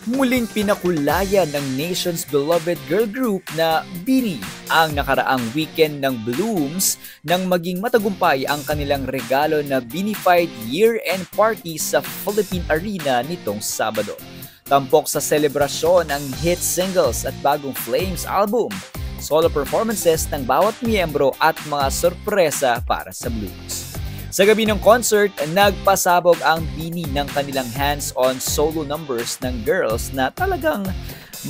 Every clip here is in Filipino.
Muling pinakulayan ng nation's beloved girl group na BINI ang nakaraang weekend ng Blooms nang maging matagumpay ang kanilang regalo na BINIfied year-end party sa Philippine Arena nitong Sabado. Tampok sa selebrasyon ang hit singles at bagong Flames album, solo performances ng bawat miyembro at mga sorpresa para sa Blooms. Sa gabi ng concert, nagpasabog ang BINI ng kanilang hands-on solo numbers ng girls na talagang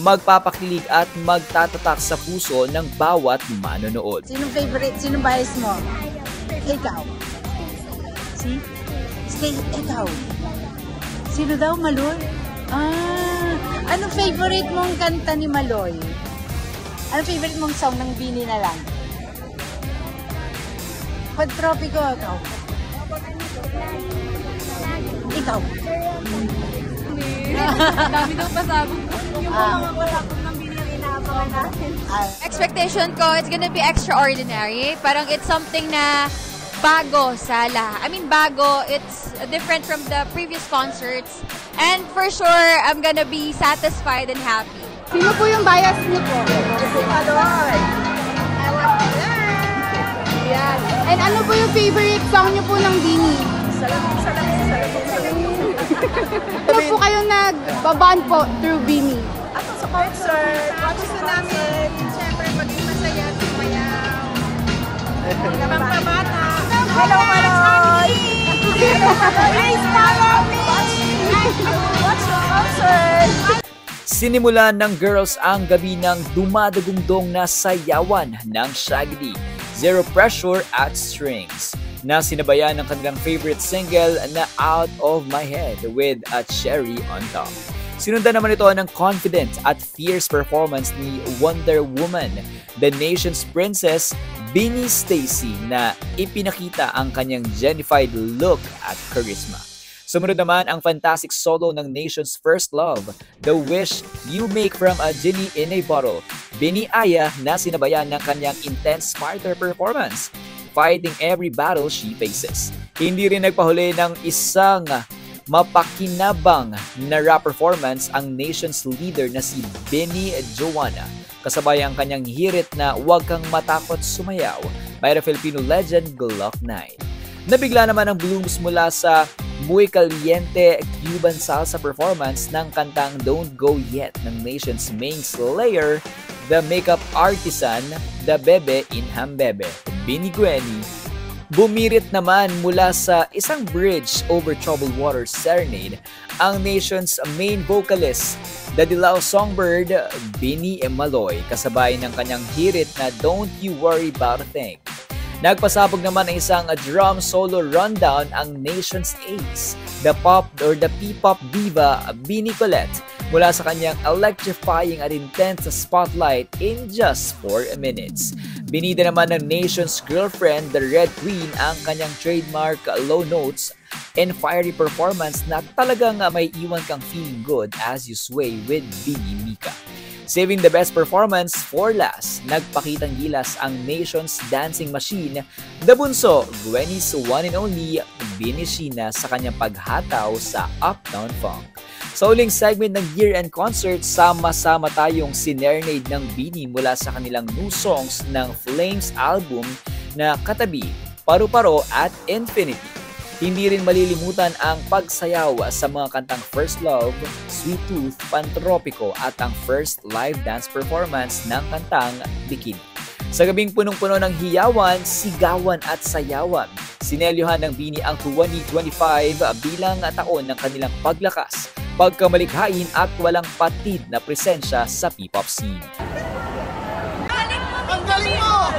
magpapakilig at magtatatak sa puso ng bawat manonood. Sinong favorite? Sinong bias mo? Ikaw. Si? Ikaw. Sino daw, Maloy? Anong favorite mong kanta ni Maloy? Anong favorite mong song ng BINI na lang? Pag tropiko, ikaw. Ikaw. Dami daw pasabog. Yung mga pasabog ng BINI ang inaabangan natin. Expectation ko, it's gonna be extraordinary. Parang it's something na bago sa lahat. I mean, bago. It's different from the previous concerts. And for sure, I'm gonna be satisfied and happy. Sino po yung bias niyo po? Si Maloy. I want to learn. Yan. And ano po yung favorite song niyo po ng BINI? Salamok. Ano po kayo nagbaband po through BINI? Ako sa concert. Gusto namin, siyempre, maging masaya at sumayaw. Pampabata. Hello, Maloy! Hello, Maloy! Please follow me! Watch the concert! Sinimulan ng girls ang gabi ng dumadagundong na sayawan ng Shaggy, Zero Pressure at Strings, na sinabayan ng kanilang favorite single na Out of My Head with a cherry on top. Sinundan naman ito ng confident at fierce performance ni Wonder Woman, the nation's princess, BINI Stacy, na ipinakita ang kanyang genified look at charisma. Sumunod naman ang fantastic solo ng nation's first love, The Wish You Make from a Genie in a Bottle, BINI Aya, na sinabayan ng kanyang intense fighter performance, fighting every battle she faces. Hindi rin nagpahuli ng isang mapakinabang na rap performance ang nation's leader na si BINI Joanna, kasabay ang kanyang hirit na "Huwag Kang Matakot Sumayaw" by the Filipino legend Glock 9. Nabigla naman ang Blooms mula sa muy caliente Cuban salsa performance ng kantang Don't Go Yet ng nation's main slayer, the makeup artisan, the Bebe in Hambebe, BINI Gwenny. Bumirit naman mula sa isang bridge over troubled waters serenade ang nation's main vocalist, the Dilaw Songbird, BINI Maloy, kasabay ng kanyang hirit na Don't You Worry About a Thing. Nagpasabog naman ang isang drum solo rundown ang nation's ace, the P-pop diva BINI Colette, mula sa kanyang electrifying at intense spotlight in just 4 minutes. Binida naman ng nation's girlfriend, the Red Queen, ang kanyang trademark low notes and fiery performance na talagang may iwan kang feeling good as you sway with BINI Mika. Saving the best performance for last, nagpakitang gilas ang nation's dancing machine, the bunso, Gwenny's one and only BINI Sheena, sa kanyang paghataw sa Uptown Funk. Sa uling segment ng year-end concert, sama-sama tayong sinerenade ng BINI mula sa kanilang new songs ng Flames album na Katabi, Paru-Paro at Infinity. Hindi rin malilimutan ang pagsayaw sa mga kantang First Love, Sweet Tooth, Pantropiko at ang first live dance performance ng kantang Bikini. Sa gabing punong-puno ng hiyawan, sigawan at sayawan, sinelyohan ng BINI ang 2025 bilang taon ng kanilang paglakas, pagkamalikhain at walang patid na presensya sa P-pop scene. Ang galing mo!